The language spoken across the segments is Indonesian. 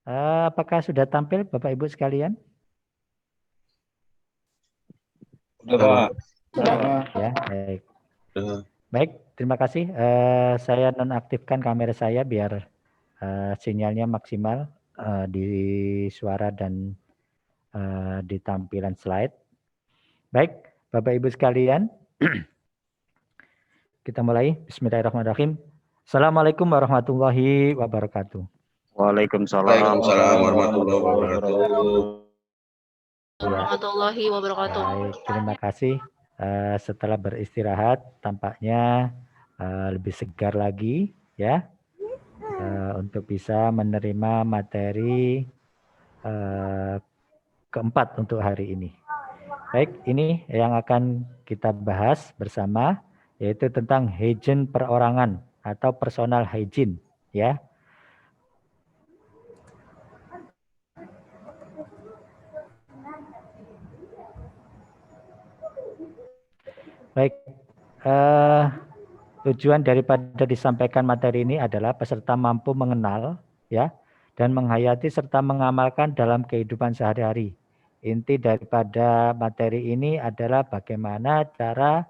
Apakah sudah tampil Bapak Ibu sekalian? Sudah, Pak. Ya, baik. Sudah. Baik, terima kasih. Saya nonaktifkan kamera saya biar sinyalnya maksimal di suara dan di tampilan slide. Baik, Bapak Ibu sekalian, kita mulai. Bismillahirrahmanirrahim. Assalamualaikum warahmatullahi wabarakatuh. Waalaikumsalam warahmatullahi wabarakatuh. Warahmatullahi wabarakatuh. Baik, terima kasih. Setelah beristirahat, tampaknya lebih segar lagi, ya, untuk bisa menerima materi keempat untuk hari ini. Baik, ini yang akan kita bahas bersama, yaitu tentang hygiene perorangan atau personal hygiene, ya. Baik, tujuan daripada disampaikan materi ini adalah peserta mampu mengenal, ya, dan menghayati serta mengamalkan dalam kehidupan sehari-hari. Inti daripada materi ini adalah bagaimana cara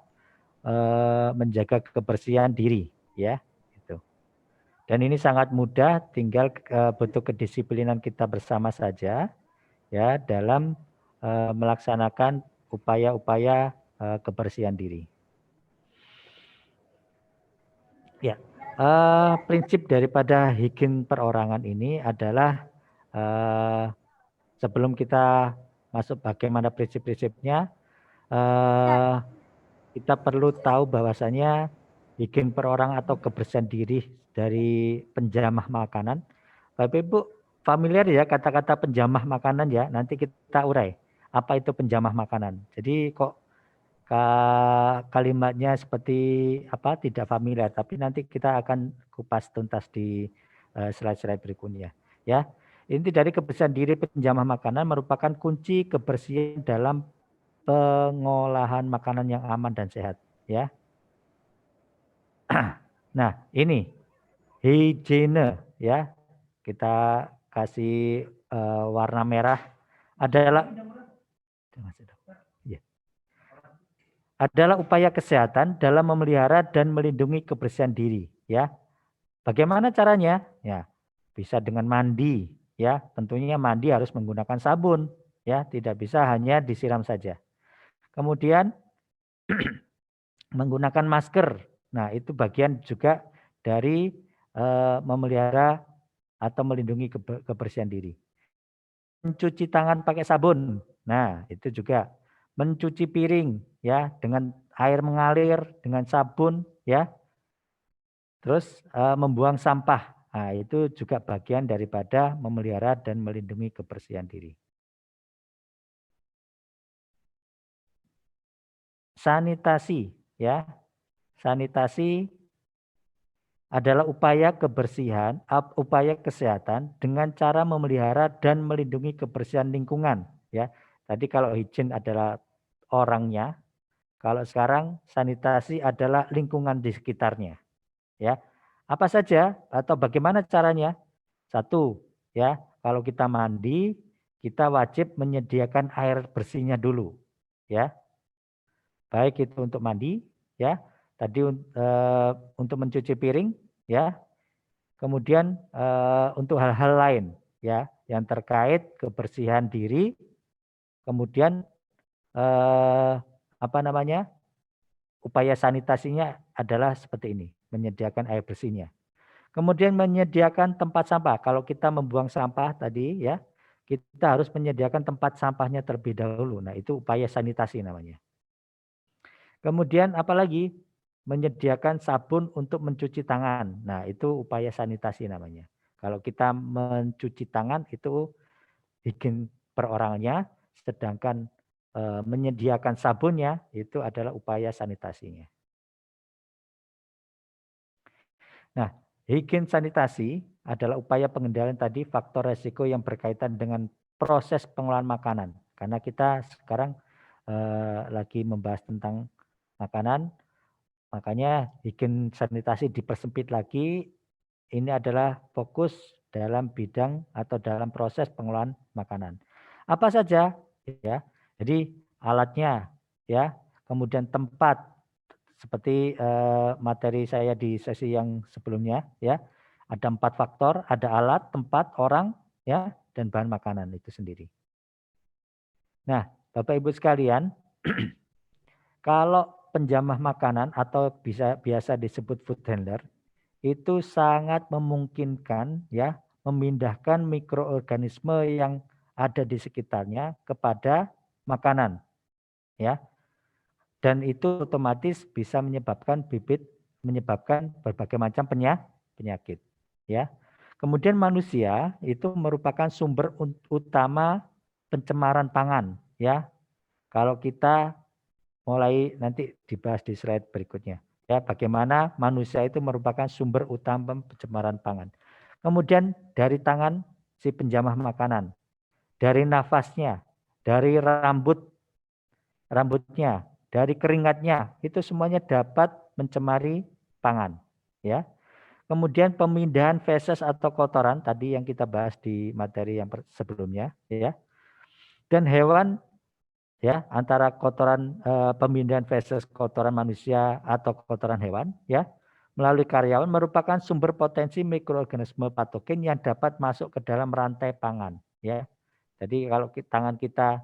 menjaga kebersihan diri, ya, gitu. Dan ini sangat mudah, tinggal butuh kedisiplinan kita bersama saja, ya, dalam melaksanakan upaya-upaya kebersihan diri. Ya, prinsip daripada higien perorangan ini adalah sebelum kita masuk bagaimana prinsip-prinsipnya, kita perlu tahu bahwasanya higien perorangan atau kebersihan diri dari penjamah makanan. Bapak Ibu familiar ya kata-kata penjamah makanan ya, nanti kita urai. Apa itu penjamah makanan? Jadi kok kalimatnya seperti apa tidak familiar, tapi nanti kita akan kupas tuntas di slide-slide berikutnya. Ya, inti dari kebersihan diri penjamah makanan merupakan kunci kebersihan dalam pengolahan makanan yang aman dan sehat. Ya. Nah, ini higiene ya. Kita kasih warna merah adalah upaya kesehatan dalam memelihara dan melindungi kebersihan diri, ya. Bagaimana caranya? Ya, bisa dengan mandi, ya. Tentunya mandi harus menggunakan sabun, ya, tidak bisa hanya disiram saja. Kemudian menggunakan masker. Nah, itu bagian juga dari memelihara atau melindungi kebersihan diri. Mencuci tangan pakai sabun. Nah, itu juga mencuci piring ya dengan air mengalir dengan sabun ya. Terus membuang sampah. Nah, itu juga bagian daripada memelihara dan melindungi kebersihan diri. Sanitasi ya. Sanitasi adalah upaya kebersihan, upaya kesehatan dengan cara memelihara dan melindungi kebersihan lingkungan ya. Tadi kalau hygiene adalah orangnya, kalau sekarang sanitasi adalah lingkungan di sekitarnya. Ya. Apa saja atau bagaimana caranya? Satu, ya, kalau kita mandi, kita wajib menyediakan air bersihnya dulu, ya. Baik itu untuk mandi, ya. Tadi untuk mencuci piring, ya. Kemudian untuk hal-hal lain, ya, yang terkait kebersihan diri, kemudian apa namanya? Upaya sanitasinya adalah seperti ini, menyediakan air bersihnya. Kemudian menyediakan tempat sampah. Kalau kita membuang sampah tadi ya, kita harus menyediakan tempat sampahnya terlebih dahulu. Nah, itu upaya sanitasi namanya. Kemudian apalagi? Menyediakan sabun untuk mencuci tangan. Nah, itu upaya sanitasi namanya. Kalau kita mencuci tangan itu higien perorangannya, sedangkan menyediakan sabunnya itu adalah upaya sanitasinya. Nah, higien sanitasi adalah upaya pengendalian tadi faktor resiko yang berkaitan dengan proses pengolahan makanan. Karena kita sekarang lagi membahas tentang makanan, makanya higien sanitasi dipersempit lagi. Ini adalah fokus dalam bidang atau dalam proses pengolahan makanan. Apa saja ya? Jadi alatnya ya, kemudian tempat seperti materi saya di sesi yang sebelumnya ya. Ada 4 faktor, ada alat, tempat, orang ya, dan bahan makanan itu sendiri. Nah, Bapak Ibu sekalian, kalau penjamah makanan atau biasa disebut food handler itu sangat memungkinkan ya memindahkan mikroorganisme yang ada di sekitarnya kepada makanan ya. Dan itu otomatis bisa menyebabkan berbagai macam penyakit ya. Kemudian manusia itu merupakan sumber utama pencemaran pangan ya. Kalau kita mulai nanti dibahas di slide berikutnya ya, bagaimana manusia itu merupakan sumber utama pencemaran pangan. Kemudian dari tangan si penjamah makanan, dari nafasnya, dari rambutnya, dari keringatnya, itu semuanya dapat mencemari pangan ya. Kemudian pemindahan feses atau kotoran tadi yang kita bahas di materi yang sebelumnya ya. Dan hewan ya, antara kotoran pemindahan feses kotoran manusia atau kotoran hewan ya melalui karyawan merupakan sumber potensi mikroorganisme patogen yang dapat masuk ke dalam rantai pangan ya. Jadi kalau tangan kita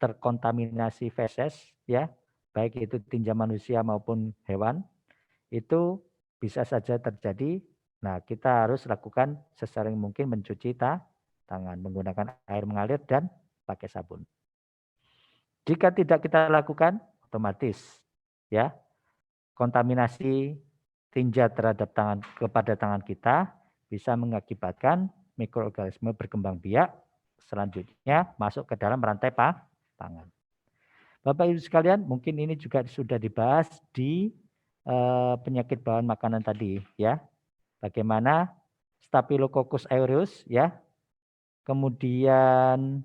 terkontaminasi feses ya, baik itu tinja manusia maupun hewan, itu bisa saja terjadi. Nah, kita harus lakukan sesering mungkin mencuci tangan menggunakan air mengalir dan pakai sabun. Jika tidak kita lakukan, otomatis ya kontaminasi tinja terhadap kepada tangan kita bisa mengakibatkan mikroorganisme berkembang biak selanjutnya masuk ke dalam rantai pangan. Bapak Ibu sekalian, mungkin ini juga sudah dibahas di penyakit bawaan makanan tadi ya. Bagaimana Staphylococcus aureus ya. Kemudian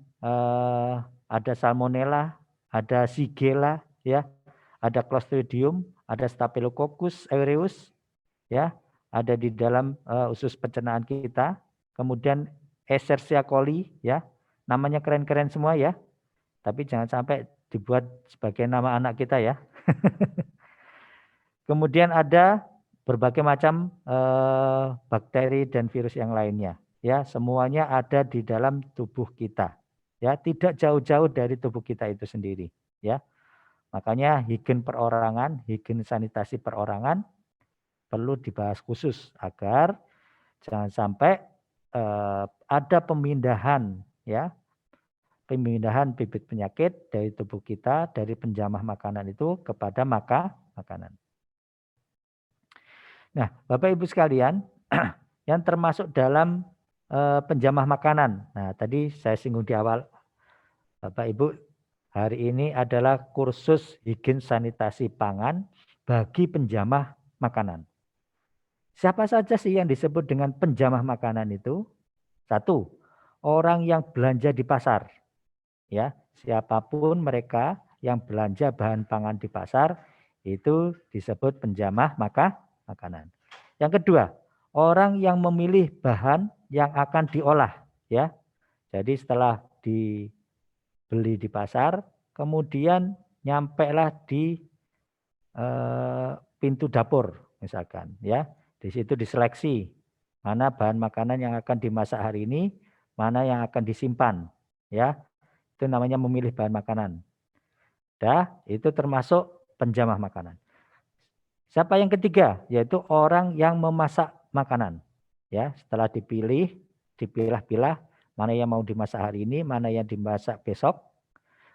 ada Salmonella, ada Shigella ya, ada Clostridium, ada Staphylococcus aureus ya, ada di dalam usus pencernaan kita. Kemudian Escherichia coli ya, namanya keren-keren semua ya. Tapi jangan sampai dibuat sebagai nama anak kita ya. Kemudian ada berbagai macam bakteri dan virus yang lainnya. Ya, semuanya ada di dalam tubuh kita. Ya, tidak jauh-jauh dari tubuh kita itu sendiri. Ya, makanya higien perorangan, higien sanitasi perorangan perlu dibahas khusus agar jangan sampai ada pemindahan ya. Pemindahan bibit penyakit dari tubuh kita, dari penjamah makanan itu kepada makanan. Nah, Bapak Ibu sekalian, yang termasuk dalam penjamah makanan. Nah, tadi saya singgung di awal, Bapak Ibu, hari ini adalah kursus higien sanitasi pangan bagi penjamah makanan. Siapa saja sih yang disebut dengan penjamah makanan itu? Satu, orang yang belanja di pasar. Ya, siapapun mereka yang belanja bahan pangan di pasar itu disebut penjamah makanan. Yang kedua, orang yang memilih bahan yang akan diolah ya. Jadi setelah dibeli di pasar, kemudian nyampailah di pintu dapur misalkan ya. Di situ diseleksi mana bahan makanan yang akan dimasak hari ini, mana yang akan disimpan ya. Itu namanya memilih bahan makanan. Itu termasuk penjamah makanan. Siapa yang ketiga? Yaitu orang yang memasak makanan. Ya, setelah dipilah-pilah mana yang mau dimasak hari ini, mana yang dimasak besok.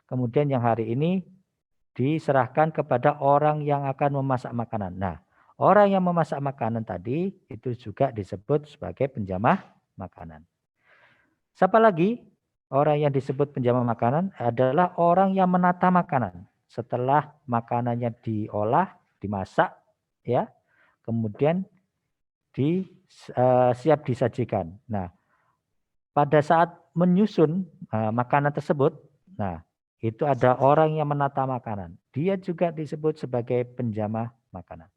Kemudian yang hari ini diserahkan kepada orang yang akan memasak makanan. Nah, orang yang memasak makanan tadi itu juga disebut sebagai penjamah makanan. Siapa lagi? Orang yang disebut penjamah makanan adalah orang yang menata makanan. Setelah makanannya diolah, dimasak, ya, kemudian siap disajikan. Nah, pada saat menyusun makanan tersebut, nah itu ada orang yang menata makanan. Dia juga disebut sebagai penjamah makanan.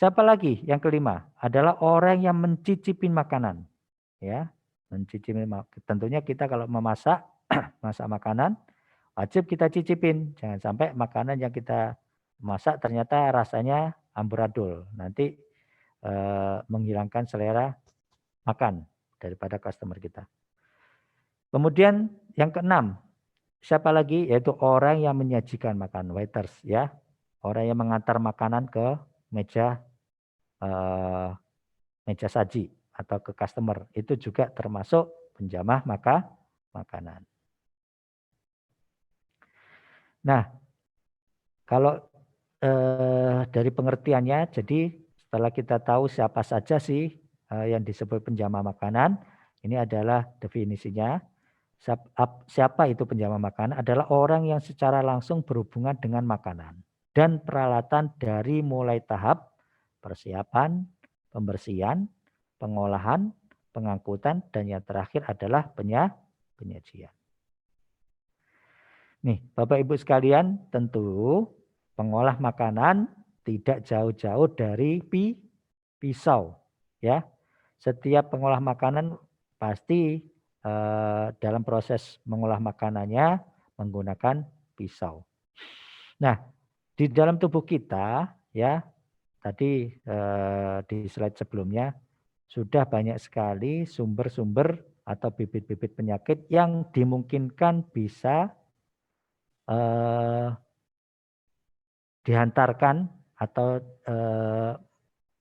Siapa lagi? Yang kelima adalah orang yang mencicipi makanan. Ya, mencicipi. Tentunya kita kalau memasak, masak makanan, wajib kita cicipin. Jangan sampai makanan yang kita masak ternyata rasanya amburadul. Nanti menghilangkan selera makan daripada customer kita. Kemudian yang keenam, siapa lagi? Yaitu orang yang menyajikan makan, waiters, ya. Orang yang mengantar makanan ke meja meja saji atau ke customer. Itu juga termasuk penjamah makanan. Nah, kalau dari pengertiannya, jadi setelah kita tahu siapa saja sih yang disebut penjamah makanan, ini adalah definisinya. Siapa itu penjamah makanan? Adalah orang yang secara langsung berhubungan dengan makanan dan peralatan dari mulai tahap persiapan, pembersihan, pengolahan, pengangkutan, dan yang terakhir adalah penyajian. Nih, Bapak Ibu sekalian, tentu pengolah makanan tidak jauh-jauh dari pisau, ya. Setiap pengolah makanan pasti dalam proses mengolah makanannya menggunakan pisau. Nah, di dalam tubuh kita, ya, tadi di slide sebelumnya sudah banyak sekali sumber-sumber atau bibit-bibit penyakit yang dimungkinkan bisa dihantarkan atau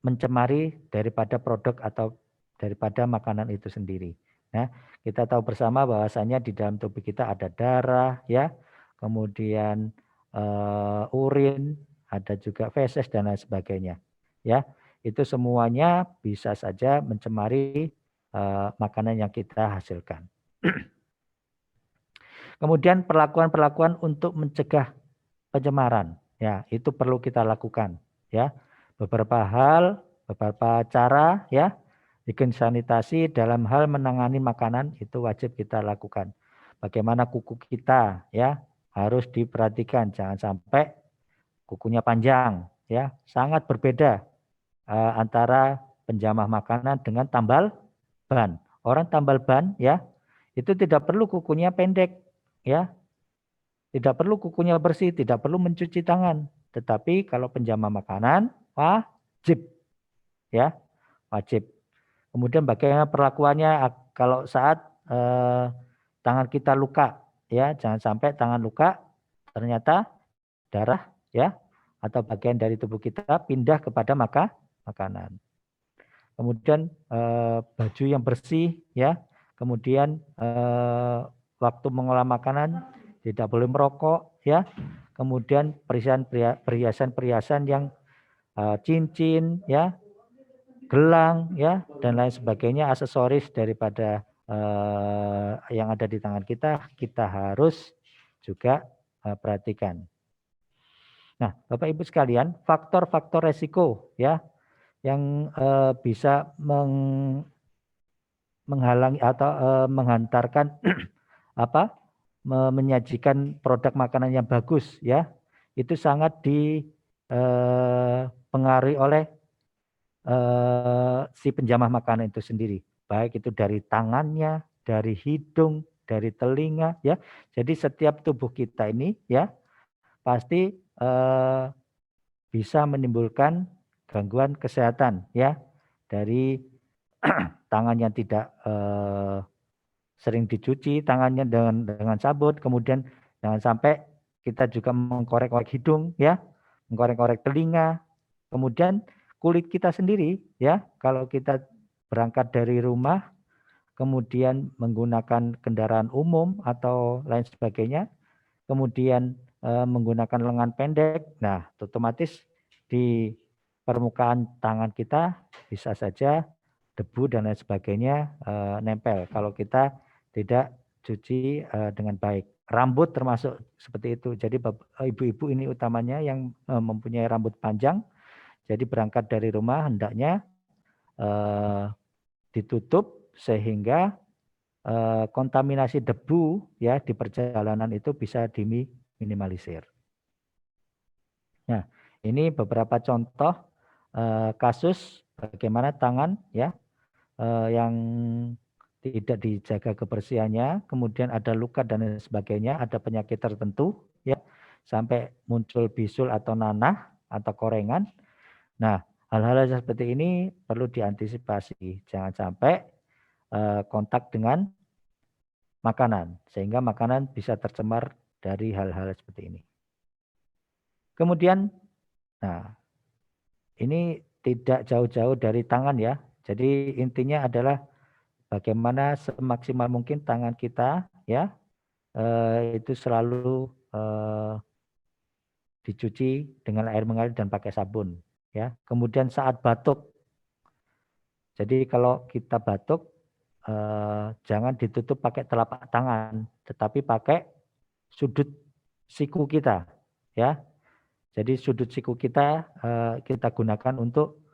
mencemari daripada produk atau daripada makanan itu sendiri. Nah, kita tahu bersama bahwasanya di dalam tubuh kita ada darah, ya, kemudian urin, ada juga feses dan lain sebagainya. Ya, itu semuanya bisa saja mencemari makanan yang kita hasilkan. Kemudian perlakuan-perlakuan untuk mencegah pencemaran, ya, itu perlu kita lakukan, ya. Beberapa hal, beberapa cara, ya, bikin sanitasi dalam hal menangani makanan itu wajib kita lakukan. Bagaimana kuku kita, ya, harus diperhatikan, jangan sampai kukunya panjang, ya. Sangat berbeda antara penjamah makanan dengan tambal ban. Orang tambal ban, ya, itu tidak perlu kukunya pendek, ya. Tidak perlu kukunya bersih, tidak perlu mencuci tangan. Tetapi kalau penjamah makanan wajib, ya, wajib. Kemudian bagaimana perlakuannya kalau saat tangan kita luka, ya, jangan sampai tangan luka ternyata darah, ya, atau bagian dari tubuh kita pindah kepada makanan. Kemudian baju yang bersih, ya. Kemudian waktu mengolah makanan tidak boleh merokok, ya. Kemudian perhiasan-perhiasan yang cincin, ya, gelang, ya, dan lain sebagainya, aksesoris daripada yang ada di tangan kita harus juga perhatikan. Nah, Bapak Ibu sekalian, faktor-faktor resiko, ya, yang bisa menghalangi atau menghantarkan menyajikan produk makanan yang bagus, ya, itu sangat dipengaruhi oleh si penjamah makanan itu sendiri, baik itu dari tangannya, dari hidung, dari telinga, ya. Jadi setiap tubuh kita ini, ya, pasti bisa menimbulkan gangguan kesehatan, ya, dari tangan yang tidak sering dicuci tangannya dengan sabun, kemudian jangan sampai kita juga mengkorek-korek hidung, ya, mengkorek-korek telinga, kemudian kulit kita sendiri, ya, kalau kita berangkat dari rumah, kemudian menggunakan kendaraan umum atau lain sebagainya, kemudian menggunakan lengan pendek, nah, otomatis di permukaan tangan kita bisa saja debu dan lain sebagainya nempel kalau kita tidak cuci dengan baik. Rambut termasuk seperti itu. Jadi ibu-ibu ini utamanya yang mempunyai rambut panjang, jadi berangkat dari rumah hendaknya ditutup sehingga kontaminasi debu, ya, di perjalanan itu bisa diminimalisir. Nah, ini beberapa contoh kasus bagaimana tangan ya yang tidak dijaga kebersihannya, kemudian ada luka dan lain sebagainya, ada penyakit tertentu ya, sampai muncul bisul atau nanah atau korengan. Nah, hal-hal seperti ini perlu diantisipasi. Jangan sampai kontak dengan makanan, sehingga makanan bisa tercemar dari hal-hal seperti ini. Kemudian, nah ini tidak jauh-jauh dari tangan ya. Jadi intinya adalah bagaimana semaksimal mungkin tangan kita ya itu selalu dicuci dengan air mengalir dan pakai sabun ya. Kemudian saat batuk, jadi kalau kita batuk jangan ditutup pakai telapak tangan, tetapi pakai sudut siku kita ya. Jadi sudut siku kita kita gunakan untuk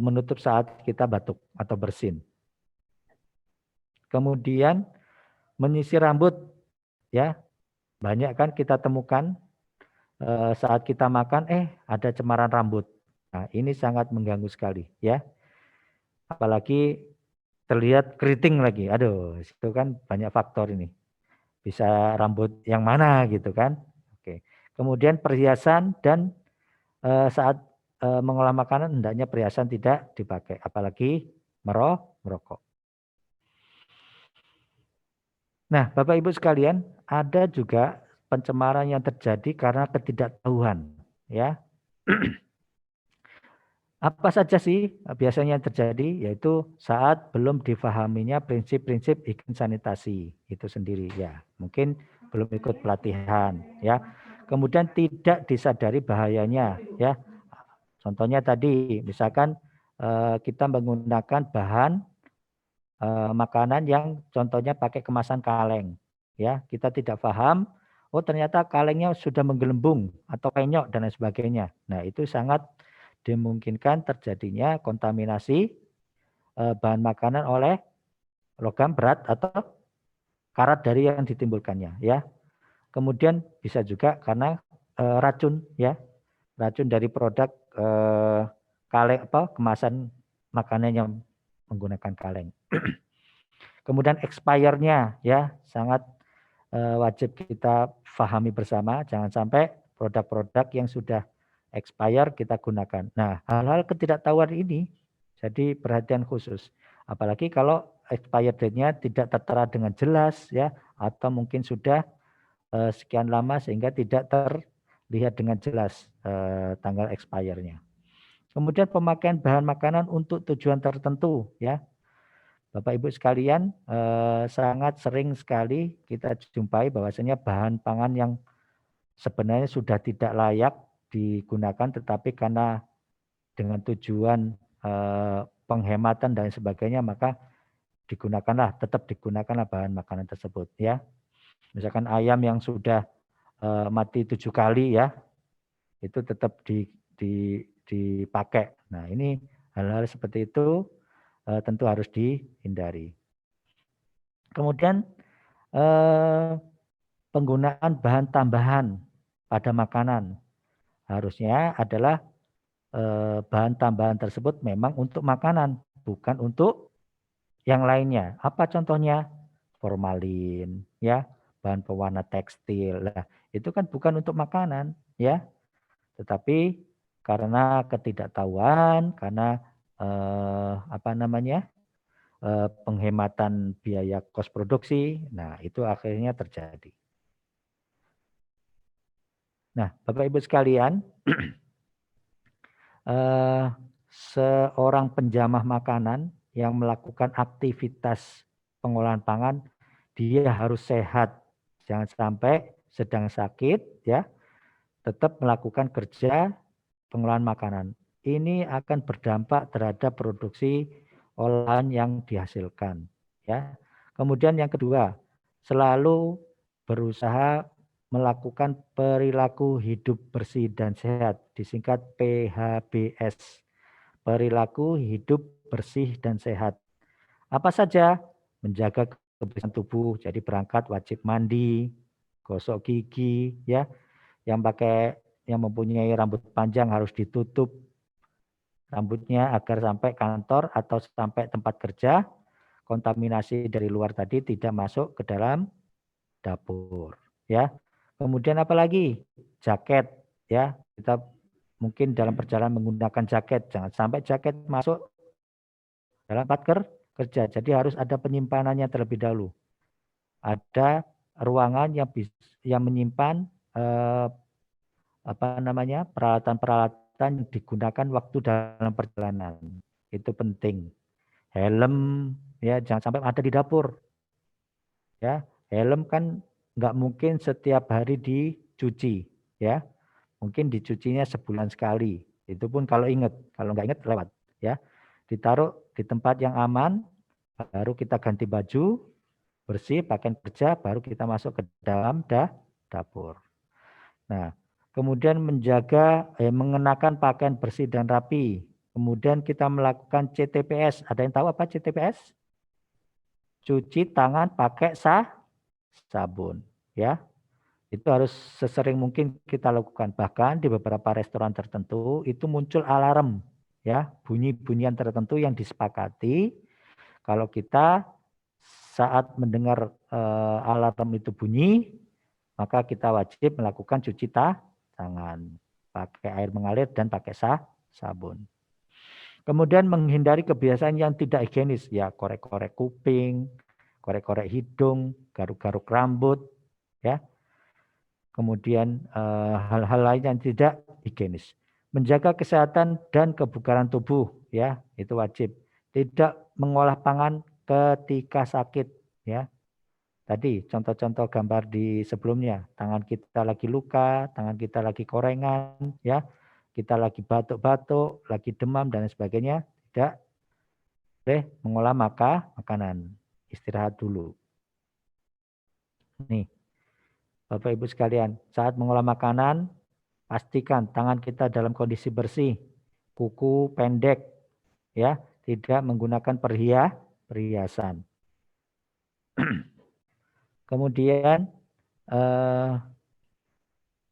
menutup saat kita batuk atau bersin. Kemudian menyisir rambut ya, banyak kan kita temukan saat kita makan ada cemaran rambut. Nah, ini sangat mengganggu sekali ya. Apalagi terlihat keriting lagi. Aduh, itu kan banyak faktor ini. Bisa rambut yang mana gitu kan. Oke. Kemudian perhiasan dan saat mengolah makanan hendaknya perhiasan tidak dipakai, apalagi merokok. Nah, Bapak Ibu sekalian, ada juga pencemaran yang terjadi karena ketidaktahuan, ya. Apa saja sih biasanya yang terjadi? Yaitu saat belum difahaminya prinsip-prinsip higien sanitasi itu sendiri, ya. Mungkin belum ikut pelatihan, ya. Kemudian tidak disadari bahayanya, ya. Contohnya tadi, misalkan kita menggunakan bahan makanan yang contohnya pakai kemasan kaleng, ya kita tidak paham, oh ternyata kalengnya sudah menggelembung atau penyok dan lain sebagainya. Nah itu sangat dimungkinkan terjadinya kontaminasi bahan makanan oleh logam berat atau karat dari yang ditimbulkannya, ya. Kemudian bisa juga karena racun, ya, racun dari produk kaleng kemasan makanan yang menggunakan kaleng. Kemudian expirednya ya sangat wajib kita pahami bersama, jangan sampai produk-produk yang sudah expire kita gunakan. Nah, hal-hal ketidaktahuan ini jadi perhatian khusus. Apalagi kalau expired date-nya tidak tertera dengan jelas ya, atau mungkin sudah sekian lama sehingga tidak terlihat dengan jelas tanggal expire-nya. Kemudian pemakaian bahan makanan untuk tujuan tertentu ya. Bapak Ibu sekalian, sangat sering sekali kita jumpai bahwasanya bahan pangan yang sebenarnya sudah tidak layak digunakan, tetapi karena dengan tujuan penghematan dan sebagainya, maka tetap digunakanlah bahan makanan tersebut ya. Misalkan ayam yang sudah mati 7 kali ya, itu tetap dipakai. Nah ini hal-hal seperti itu tentu harus dihindari. Kemudian penggunaan bahan tambahan pada makanan harusnya adalah bahan tambahan tersebut memang untuk makanan, bukan untuk yang lainnya. Apa contohnya? Formalin, ya, bahan pewarna tekstil. Nah, itu kan bukan untuk makanan, ya, tetapi karena ketidaktahuan, karena penghematan biaya kos produksi, nah itu akhirnya terjadi. Nah, Bapak Ibu sekalian, seorang penjamah makanan yang melakukan aktivitas pengolahan pangan, dia harus sehat, jangan sampai sedang sakit, ya, tetap melakukan kerja pengolahan makanan. Ini akan berdampak terhadap produksi olahan yang dihasilkan, ya. Kemudian yang kedua, selalu berusaha melakukan perilaku hidup bersih dan sehat, disingkat PHBS. Perilaku hidup bersih dan sehat. Apa saja? Menjaga kebersihan tubuh, jadi berangkat wajib mandi, gosok gigi, ya. Yang mempunyai rambut panjang harus ditutup rambutnya agar sampai kantor atau sampai tempat kerja, kontaminasi dari luar tadi tidak masuk ke dalam dapur, ya. Kemudian apalagi? Jaket, ya. Kita mungkin dalam perjalanan menggunakan jaket, jangan sampai jaket masuk dalam tempat kerja. Jadi harus ada penyimpanannya terlebih dahulu. Ada ruangan yang menyimpan peralatan-peralatan yang digunakan waktu dalam perjalanan. Itu penting. Helm, ya, jangan sampai ada di dapur. Ya, helm kan nggak mungkin setiap hari dicuci, ya. Mungkin dicucinya sebulan sekali. Itu pun kalau ingat, kalau nggak ingat lewat, ya. Ditaruh di tempat yang aman, baru kita ganti baju, bersih, pakaian kerja, baru kita masuk ke dalam dapur. Nah, kemudian mengenakan pakaian bersih dan rapi. Kemudian kita melakukan CTPS. Ada yang tahu apa CTPS? Cuci tangan pakai sabun, ya. Itu harus sesering mungkin kita lakukan. Bahkan di beberapa restoran tertentu itu muncul alarm, ya, bunyi-bunyian tertentu yang disepakati kalau kita saat mendengar alarm itu bunyi, maka kita wajib melakukan cuci tangan, pakai air mengalir dan pakai sabun. Kemudian menghindari kebiasaan yang tidak higienis, ya, korek-korek kuping, korek-korek hidung, garuk-garuk rambut, ya. Kemudian hal-hal lain yang tidak higienis. Menjaga kesehatan dan kebugaran tubuh, ya, itu wajib. Tidak mengolah pangan ketika sakit, ya. Tadi contoh-contoh gambar di sebelumnya, tangan kita lagi luka, tangan kita lagi korengan, ya, kita lagi batuk-batuk, lagi demam dan sebagainya, tidak boleh mengolah makanan, istirahat dulu. Nih, Bapak Ibu sekalian, saat mengolah makanan, pastikan tangan kita dalam kondisi bersih, kuku pendek, ya, tidak menggunakan perhiasan. Kemudian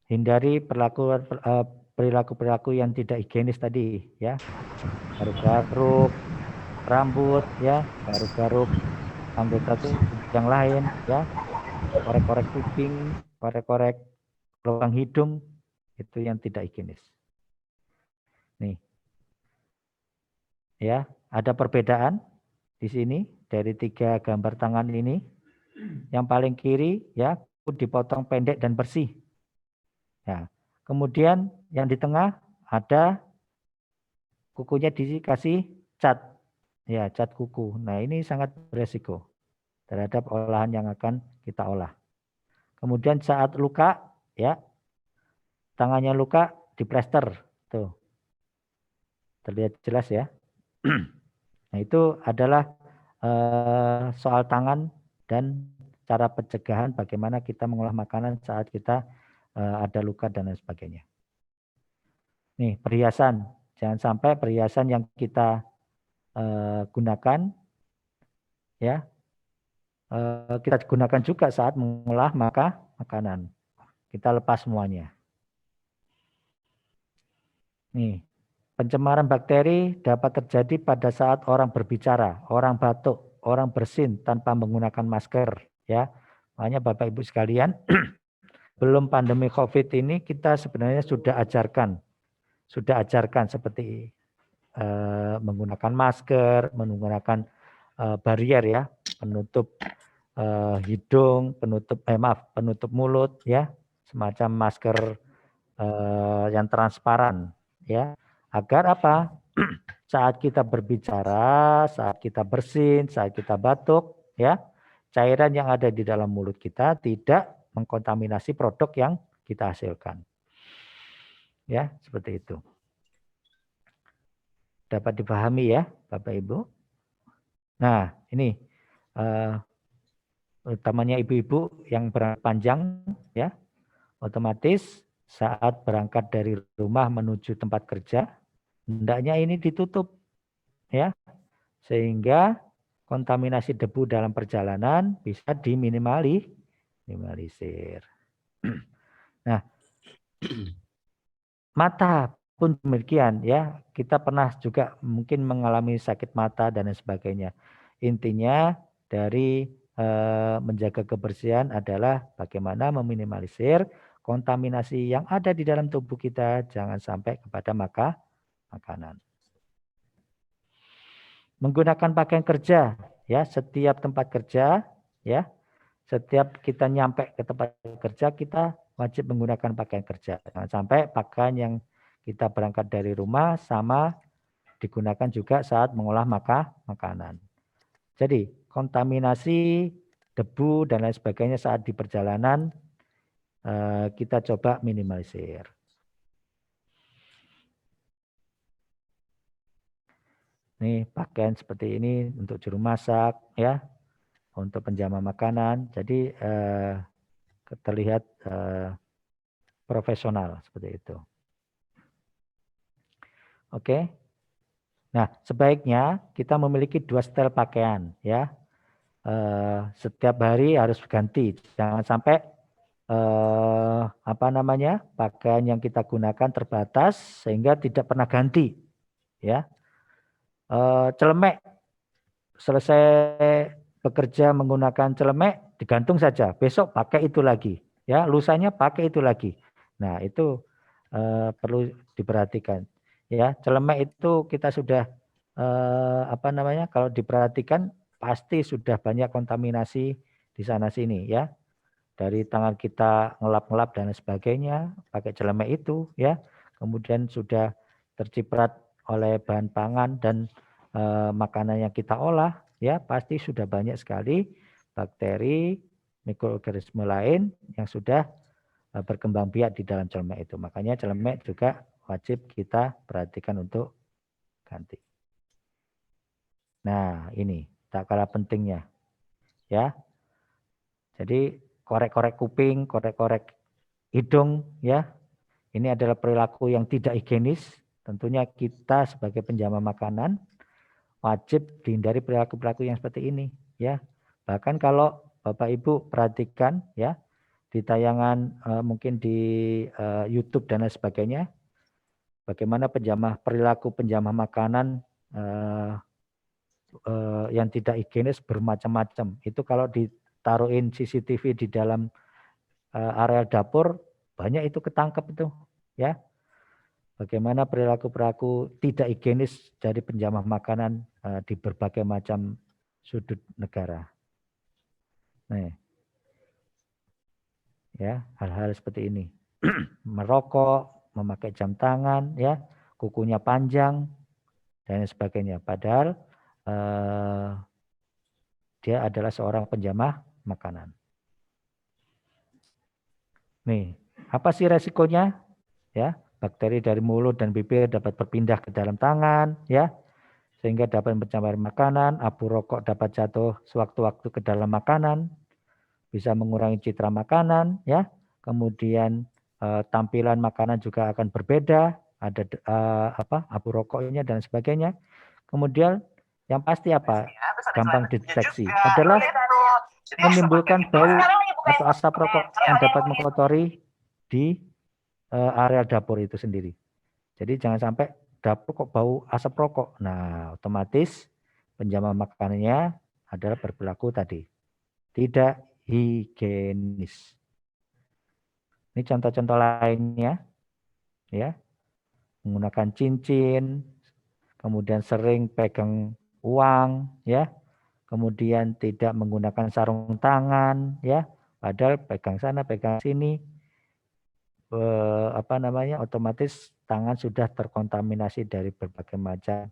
hindari perilaku-perilaku yang tidak higienis tadi, ya, garuk-garuk rambut, ya, garuk-garuk anggota tubuh yang lain, ya, korek-korek kuping, korek-korek lubang hidung, itu yang tidak higienis. Nih, ya, ada perbedaan di sini dari 3 gambar tangan ini. Yang paling kiri, ya, dipotong pendek dan bersih. Ya, kemudian yang di tengah ada kukunya dikasih cat, ya, cat kuku. Nah, ini sangat beresiko terhadap olahan yang akan kita olah. Kemudian saat luka, ya, tangannya luka diplester, tuh, terlihat jelas ya. Nah, itu adalah soal tangan dan cara pencegahan bagaimana kita mengolah makanan saat kita ada luka dan lain sebagainya. Nih, perhiasan. Jangan sampai perhiasan yang kita gunakan, ya, kita gunakan juga saat mengolah makanan. Kita lepas semuanya. Nih, pencemaran bakteri dapat terjadi pada saat orang berbicara, orang batuk, orang bersin tanpa menggunakan masker, ya. Makanya Bapak Ibu sekalian, belum pandemi COVID ini kita sebenarnya sudah ajarkan seperti menggunakan masker, menggunakan barier, ya, penutup hidung, penutup mulut, ya, semacam masker yang transparan, ya, agar apa? Saat kita berbicara, saat kita bersin, saat kita batuk, ya, cairan yang ada di dalam mulut kita tidak mengkontaminasi produk yang kita hasilkan. Ya, seperti itu. Dapat dipahami ya, Bapak Ibu? Nah, ini utamanya ibu-ibu yang berangkat panjang, ya, otomatis saat berangkat dari rumah menuju tempat kerja, hendaknya ini ditutup, ya, sehingga kontaminasi debu dalam perjalanan bisa diminimalisir. Nah, mata pun demikian ya, kita pernah juga mungkin mengalami sakit mata dan lain sebagainya. Intinya dari menjaga kebersihan adalah bagaimana meminimalisir kontaminasi yang ada di dalam tubuh kita, jangan sampai kepada makanan. Menggunakan pakaian kerja ya, setiap tempat kerja ya, setiap kita nyampe ke tempat kerja kita wajib menggunakan pakaian kerja. Jangan sampai pakaian yang kita berangkat dari rumah sama digunakan juga saat mengolah makanan. Jadi kontaminasi, debu dan lain sebagainya saat di perjalanan kita coba minimalisir. Nih pakaian seperti ini untuk juru masak ya, untuk penjama makanan. Jadi terlihat profesional seperti itu. Oke. Nah, sebaiknya kita memiliki 2 setel pakaian ya. Setiap hari harus ganti. Jangan sampai pakaian yang kita gunakan terbatas sehingga tidak pernah ganti ya. Celemek selesai bekerja menggunakan celemek digantung saja, besok pakai itu lagi ya, lusanya pakai itu lagi. Nah itu perlu diperhatikan ya. Celemek itu kita sudah kalau diperhatikan pasti sudah banyak kontaminasi di sana sini ya. Dari tangan kita ngelap-ngelap dan sebagainya pakai celemek itu ya. Kemudian sudah terciprat oleh bahan pangan dan makanan yang kita olah ya, pasti sudah banyak sekali bakteri, mikroorganisme lain yang sudah berkembang biak di dalam celemek itu. Makanya celemek juga wajib kita perhatikan untuk ganti. Nah, ini tak kalah pentingnya. Ya. Jadi korek-korek kuping, korek-korek hidung ya. Ini adalah perilaku yang tidak higienis. Tentunya kita sebagai penjama makanan wajib dihindari perilaku-perilaku yang seperti ini ya. Bahkan kalau Bapak Ibu perhatikan ya, di tayangan mungkin di YouTube dan lain sebagainya, bagaimana perilaku penjamah makanan yang tidak higienis bermacam-macam. Itu kalau ditaruhin CCTV di dalam area dapur, banyak itu ketangkep itu ya. Bagaimana perilaku-perilaku tidak higienis dari penjamah makanan di berbagai macam sudut negara. Nih, ya hal-hal seperti ini. Merokok, memakai jam tangan, ya, kukunya panjang dan sebagainya. Padahal dia adalah seorang penjamah makanan. Nih, apa sih resikonya? Ya, bakteri dari mulut dan bibir dapat berpindah ke dalam tangan, ya, sehingga dapat mencemari makanan. Abu rokok dapat jatuh sewaktu-waktu ke dalam makanan, bisa mengurangi citra makanan, ya. Kemudian tampilan makanan juga akan berbeda, ada abu rokoknya dan sebagainya. Kemudian yang pasti apa? Gampang dideteksi adalah menimbulkan bau atau asap rokok yang dapat mengotori di area dapur itu sendiri. Jadi jangan sampai dapur kok bau asap rokok. Nah, otomatis penjama makanannya adalah berperilaku tadi tidak higienis. Ini contoh-contoh lainnya, ya, menggunakan cincin, kemudian sering pegang uang, ya, kemudian tidak menggunakan sarung tangan, ya, padahal pegang sana, pegang sini, otomatis tangan sudah terkontaminasi dari berbagai macam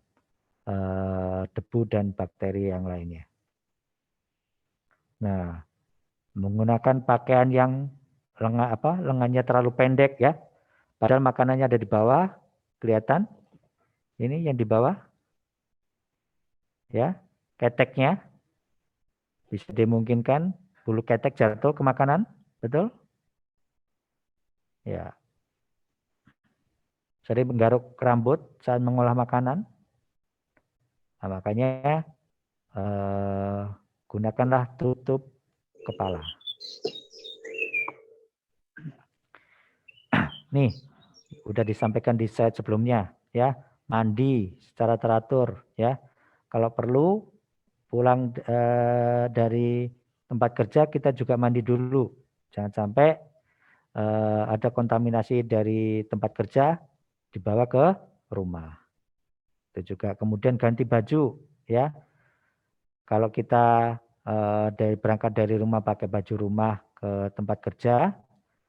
debu dan bakteri yang lainnya. Nah, menggunakan pakaian yang lengannya terlalu pendek ya, padahal makanannya ada di bawah, kelihatan? Ini yang di bawah, ya, keteknya bisa dimungkinkan bulu ketek jatuh ke makanan, betul? Ya. Sering menggaruk rambut saat mengolah makanan. Nah, makanya gunakanlah tutup kepala. Nih, udah disampaikan di slide sebelumnya ya. Mandi secara teratur ya. Kalau perlu pulang dari tempat kerja kita juga mandi dulu. Jangan sampai ada kontaminasi dari tempat kerja dibawa ke rumah. Itu juga kemudian ganti baju ya. Kalau kita berangkat dari rumah pakai baju rumah ke tempat kerja,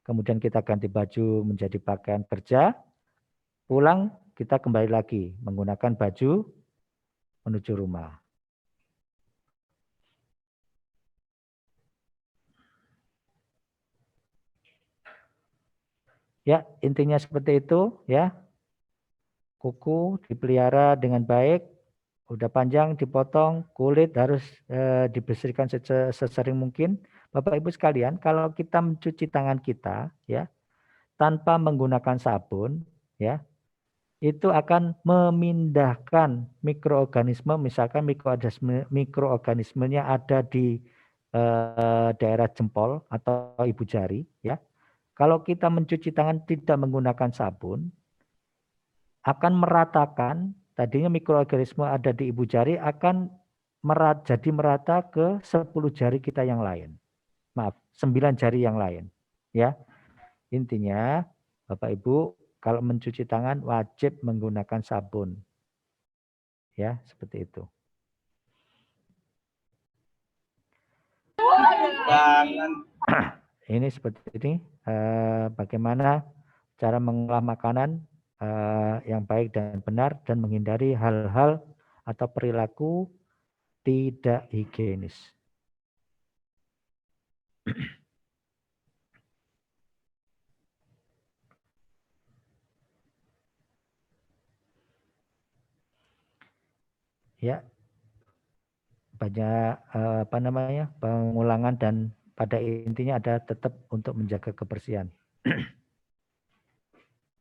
kemudian kita ganti baju menjadi pakaian kerja, pulang kita kembali lagi menggunakan baju menuju rumah. Ya, intinya seperti itu ya. Kuku dipelihara dengan baik, udah panjang dipotong, kulit harus dibersihkan sesering mungkin. Bapak Ibu sekalian, kalau kita mencuci tangan kita ya tanpa menggunakan sabun ya, itu akan memindahkan mikroorganisme, misalkan mikroorganismenya ada di daerah jempol atau ibu jari ya. Kalau kita mencuci tangan tidak menggunakan sabun, akan meratakan, tadinya mikroorganisme ada di ibu jari akan jadi merata ke 10 jari kita yang lain. Maaf, 9 jari yang lain. Ya, intinya Bapak Ibu kalau mencuci tangan wajib menggunakan sabun. Ya, seperti itu. Ini seperti ini, bagaimana cara mengolah makanan yang baik dan benar dan menghindari hal-hal atau perilaku tidak higienis. Ya, banyak pengulangan dan pada intinya ada tetap untuk menjaga kebersihan.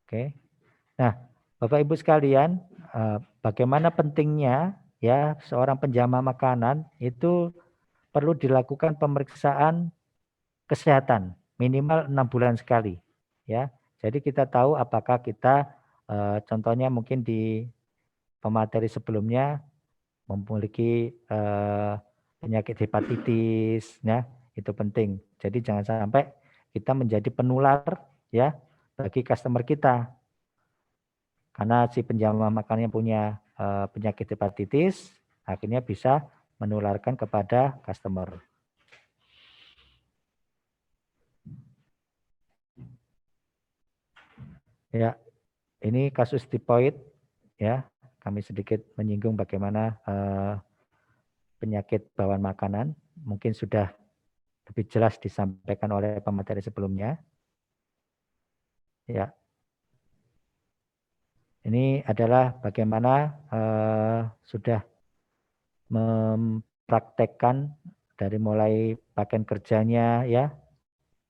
Oke. Nah, Bapak Ibu sekalian, bagaimana pentingnya ya seorang penjamah makanan itu perlu dilakukan pemeriksaan kesehatan minimal 6 bulan sekali ya. Jadi kita tahu apakah kita contohnya mungkin di pemateri sebelumnya memiliki penyakit hepatitis ya, itu penting. Jadi jangan sampai kita menjadi penular ya bagi customer kita. Karena si penjamah makanannya punya penyakit hepatitis, akhirnya bisa menularkan kepada customer. Ya, ini kasus tipoid ya. Kami sedikit menyinggung bagaimana penyakit bawaan makanan. Mungkin sudah lebih jelas disampaikan oleh pemateri sebelumnya. Ya. Ini adalah bagaimana sudah mempraktekkan dari mulai pakaian kerjanya ya,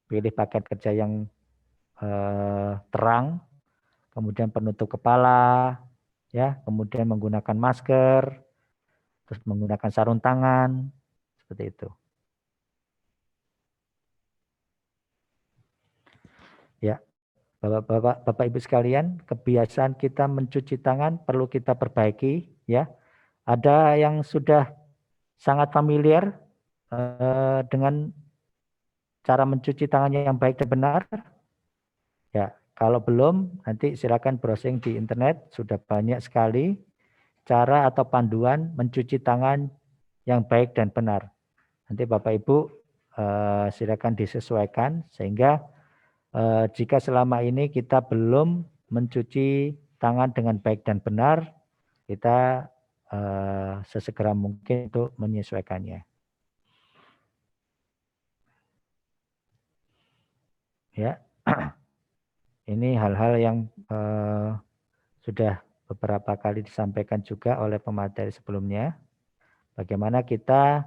pilih pakaian kerja yang terang, kemudian penutup kepala, ya, kemudian menggunakan masker, terus menggunakan sarung tangan, seperti itu. Ya, Bapak Ibu sekalian, kebiasaan kita mencuci tangan perlu kita perbaiki, ya. Ada yang sudah sangat familiar dengan cara mencuci tangannya yang baik dan benar. Ya, kalau belum, nanti silakan browsing di internet, sudah banyak sekali cara atau panduan mencuci tangan yang baik dan benar. Nanti Bapak Ibu silakan disesuaikan sehingga jika selama ini kita belum mencuci tangan dengan baik dan benar, kita sesegera mungkin untuk menyesuaikannya. Ya, ini hal-hal yang sudah beberapa kali disampaikan juga oleh pemateri sebelumnya. Bagaimana kita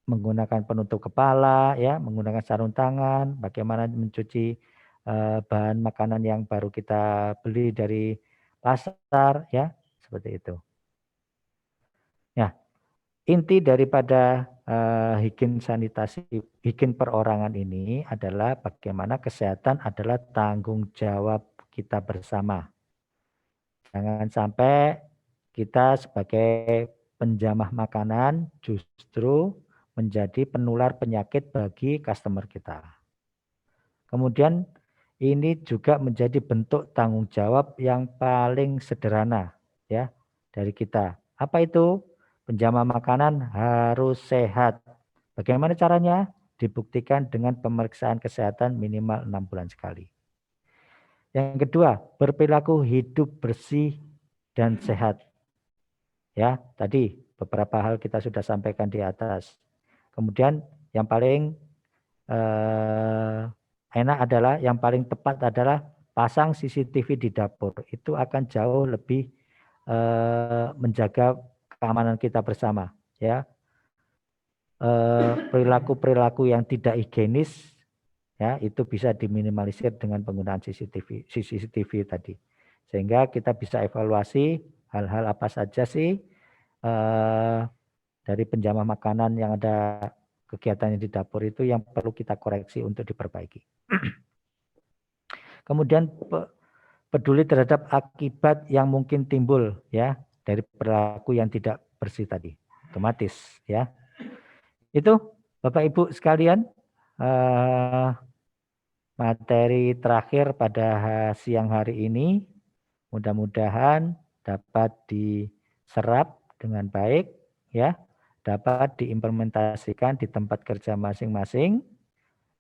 menggunakan penutup kepala, ya, menggunakan sarung tangan, bagaimana mencuci bahan makanan yang baru kita beli dari pasar, ya, seperti itu. Nah, inti daripada higien sanitasi, higien perorangan ini adalah bagaimana kesehatan adalah tanggung jawab kita bersama. Jangan sampai kita sebagai penjamah makanan justru menjadi penular penyakit bagi customer kita. Kemudian ini juga menjadi bentuk tanggung jawab yang paling sederhana ya dari kita. Apa itu? Penjamah makanan harus sehat. Bagaimana caranya? Dibuktikan dengan pemeriksaan kesehatan minimal 6 bulan sekali. Yang kedua, berperilaku hidup bersih dan sehat. Ya, tadi beberapa hal kita sudah sampaikan di atas. Kemudian yang paling enak adalah, yang paling tepat adalah pasang CCTV di dapur. Itu akan jauh lebih menjaga keamanan kita bersama. Ya, perilaku-perilaku yang tidak higienis ya itu bisa diminimalisir dengan penggunaan CCTV tadi, sehingga kita bisa evaluasi hal-hal apa saja sih dari penjamah makanan yang ada kegiatannya di dapur itu yang perlu kita koreksi untuk diperbaiki. Kemudian peduli terhadap akibat yang mungkin timbul ya dari perilaku yang tidak bersih tadi, otomatis ya. Itu Bapak Ibu sekalian materi terakhir pada siang hari ini, mudah-mudahan dapat diserap dengan baik ya, dapat diimplementasikan di tempat kerja masing-masing.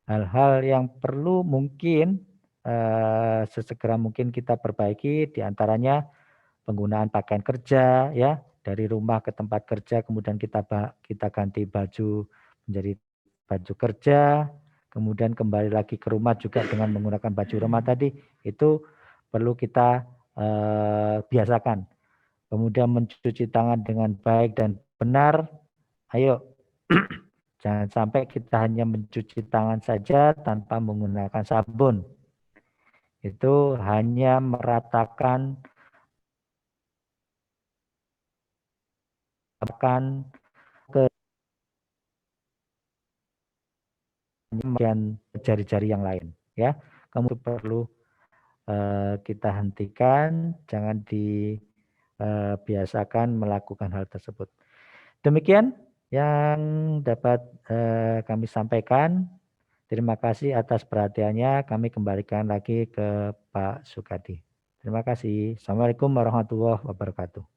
Hal-hal yang perlu mungkin sesegera mungkin kita perbaiki, diantaranya penggunaan pakaian kerja ya, dari rumah ke tempat kerja kemudian kita ganti baju menjadi baju kerja, kemudian kembali lagi ke rumah juga dengan menggunakan baju rumah tadi, itu perlu kita biasakan. Kemudian mencuci tangan dengan baik dan benar. Ayo, jangan sampai kita hanya mencuci tangan saja tanpa menggunakan sabun. Itu hanya meratakan ke dan jari-jari yang lain ya. Kamu perlu kita hentikan, jangan dibiasakan melakukan hal tersebut. Demikian yang dapat kami sampaikan. Terima kasih atas perhatiannya. Kami kembalikan lagi ke Pak Sukadi. Terima kasih. Assalamualaikum warahmatullahi wabarakatuh.